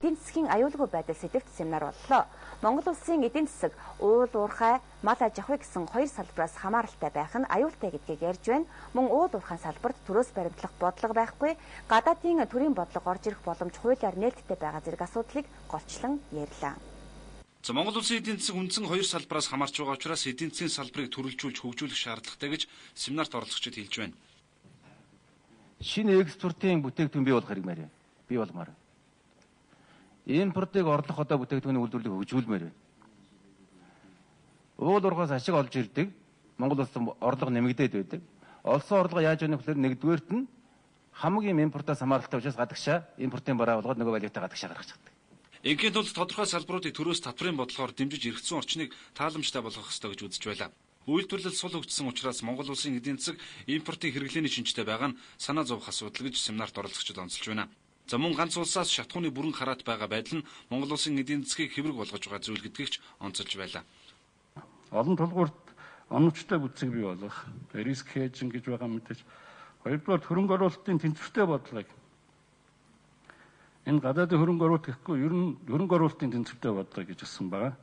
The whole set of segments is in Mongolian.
эдийн засгийн аюулгүй байдал сэдвт семинар боллоо. Монгол улсын эдийн засаг уул уурхай, мал аж ахуй гэсэн хоёр салбараас хамааралтай байх нь аюултай гэдгийг ярьж байна. Мөн уул уурхайн салбарт төрөөс баримтлах бодлого байхгүй, гадаадын төрийн бодлого орж ирэх боломж хуулиар нээлттэй байгаа зэрэг асуудлыг голчлон ярьлаа. Монгол улсын эдийн засаг үндсэн хоёр салбараас хамаарч байгаа учраас эдийн засгийн салбарыг төрөлжүүлж хөгжүүлэх шаардлагатай гэж семинарт оролцогчид хэлж байна. Шинэ экспортын бүтээгдэхүүн бий болох хэрэгмээр байна. Бий болмоор. Импортыг орлох одоо бүтээгдэхүүний үйлдвэрлэлийг хөгжүүлмээр байна. Уул уурхаас ашиг олж ирдэг. Монгол улсын орлого нэмэгдээд байдаг. Олсон орлого яаж өгнө гэхээр нэгдүгээрт нь хамгийн импортоос хамааралтай учраас гадагшаа импортын бараа болгоод нөгөө валютаа гадагшаа гаргаж чаддаг. Ингийн тулд тодорхой салбаруудыг төрөөс татврын бодлогоор дэмжиж эргэцсэн орчныг тааламжтай болгох ёстой гэж үзэж байлаа. Үйлдвэрлэл сул хөгжсөн учраас Монгол улсын эдийн засаг импортын хэрэглээний шинжтэй байгаа нь санаа зовох асуудал гэж семинарт оролцогчид онцолж байна. Мөн ганц улсаас шатхууны бүрэн хараат байгаа байдал нь Монгол улсын эдийн засгийг хэврэг болгож байгаа зүйл гэдгийг ч онцолж байлаа. Олон тулгуурт оновчтой бүтцийг бий болгох, риск хеджинг гэж байгаа мэдээж. Хоёрдугаар хөрөнгө оруулалтын тэнцвэртэй бодлогыг энэ гадаадын хөрөнгө оруулалт гэхгүй ер нь хөрөнгө оруулалтын тэнцвэртэй бодлого гэж хэлсэн байгаа.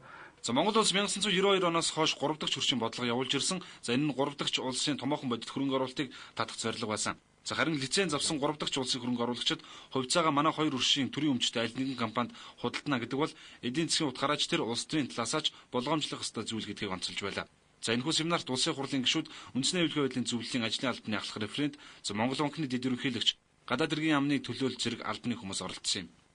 Монгол улс 1992 оноос хойш 3 дахь хөршийн бодлого явуулж ирсэн. Энэ нь 3 дахь улсын томоохон бодит хөрөнгө оруулалтыг татах зорилго байсан. Харин лиценз авсан 3 дахь улсын хөрөнгө оруулагчид хувьцаагаа манай хоёр хөршийн төрийн өмчтэй аль нэгэн компанид худалдана гэдэг бол эдийн засгийн утгаараач тэр улс төрийн талаасаач болгоомжлох ёстой зүйл гэдгийг онцолж байлаа. Энэхүү семинарт улсын хурлын гишүүд, үндэсний аюулгүй байдлын зөвлөлийн ажлын албаны ахлах референт, Монгол банкны дэд ерөнхийлөгч, гадаад иргэн яамны төлөөлөл зэрэг албаны хүмүүс оролцсон юм.